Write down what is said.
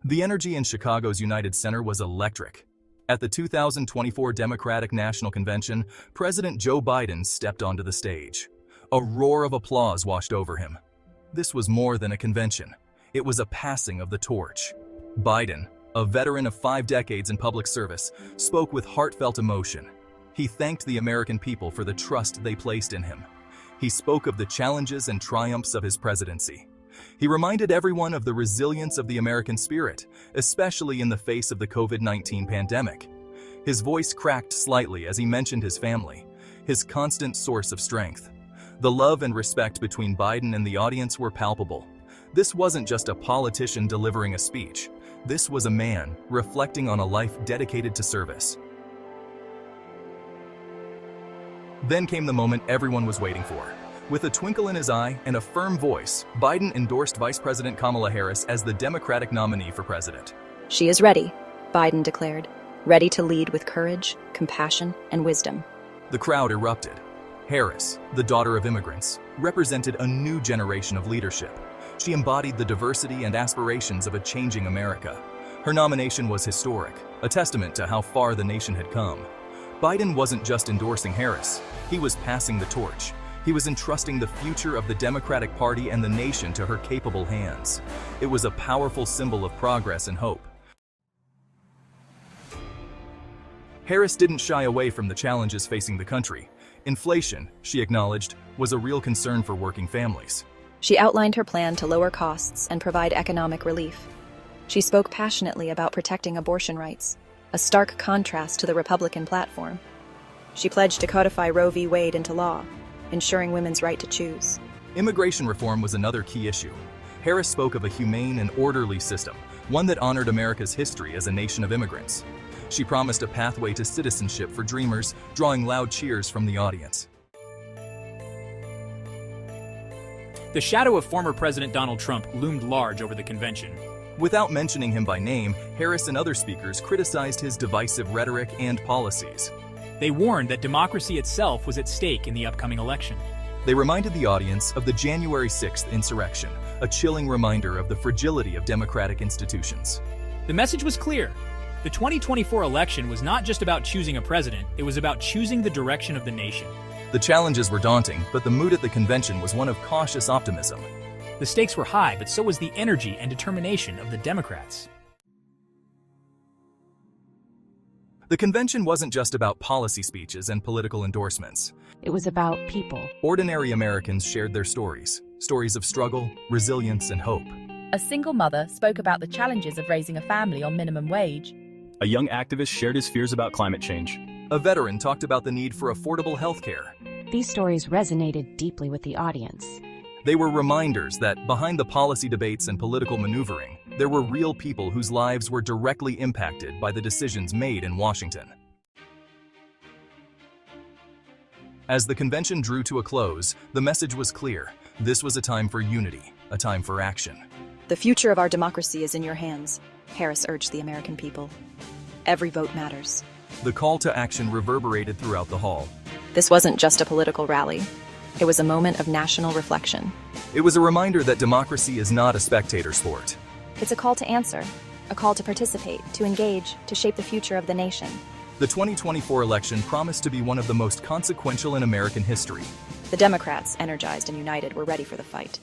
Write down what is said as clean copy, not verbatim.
The energy in Chicago's United Center was electric. At the 2024 Democratic National Convention, President Joe Biden stepped onto the stage. A roar of applause washed over him. This was more than a convention. It was a passing of the torch. Biden, a veteran of 5 decades in public service, spoke with heartfelt emotion. He thanked the American people for the trust they placed in him. He spoke of the challenges and triumphs of his presidency. He reminded everyone of the resilience of the American spirit, especially in the face of the COVID-19 pandemic. His voice cracked slightly as he mentioned his family, his constant source of strength. The love and respect between Biden and the audience were palpable. This wasn't just a politician delivering a speech. This was a man reflecting on a life dedicated to service. Then came the moment everyone was waiting for. With a twinkle in his eye and a firm voice, Biden endorsed Vice President Kamala Harris as the Democratic nominee for president. "She is ready," Biden declared, "ready to lead with courage, compassion, and wisdom." The crowd erupted. Harris, the daughter of immigrants, represented a new generation of leadership. She embodied the diversity and aspirations of a changing America. Her nomination was historic, a testament to how far the nation had come. Biden wasn't just endorsing Harris, he was passing the torch. He was entrusting the future of the Democratic Party and the nation to her capable hands. It was a powerful symbol of progress and hope. Harris didn't shy away from the challenges facing the country. Inflation, she acknowledged, was a real concern for working families. She outlined her plan to lower costs and provide economic relief. She spoke passionately about protecting abortion rights, a stark contrast to the Republican platform. She pledged to codify Roe v. Wade into law, ensuring women's right to choose. Immigration reform was another key issue. Harris spoke of a humane and orderly system, one that honored America's history as a nation of immigrants. She promised a pathway to citizenship for dreamers, drawing loud cheers from the audience. The shadow of former President Donald Trump loomed large over the convention. Without mentioning him by name, Harris and other speakers criticized his divisive rhetoric and policies. They warned that democracy itself was at stake in the upcoming election. They reminded the audience of the January 6th insurrection, a chilling reminder of the fragility of democratic institutions. The message was clear. The 2024 election was not just about choosing a president, it was about choosing the direction of the nation. The challenges were daunting, but the mood at the convention was one of cautious optimism. The stakes were high, but so was the energy and determination of the Democrats. The convention wasn't just about policy speeches and political endorsements. It was about people. Ordinary Americans shared their stories of struggle, resilience, and hope. A single mother spoke about the challenges of raising a family on minimum wage. A young activist shared his fears about climate change. A veteran talked about the need for affordable health care. These stories resonated deeply with the audience. They were reminders that behind the policy debates and political maneuvering, there were real people whose lives were directly impacted by the decisions made in Washington. As the convention drew to a close, the message was clear. This was a time for unity, a time for action. "The future of our democracy is in your hands," Harris urged the American people. "Every vote matters." The call to action reverberated throughout the hall. This wasn't just a political rally. It was a moment of national reflection. It was a reminder that democracy is not a spectator sport. It's a call to answer, a call to participate, to engage, to shape the future of the nation. The 2024 election promised to be one of the most consequential in American history. The Democrats, energized and united, were ready for the fight.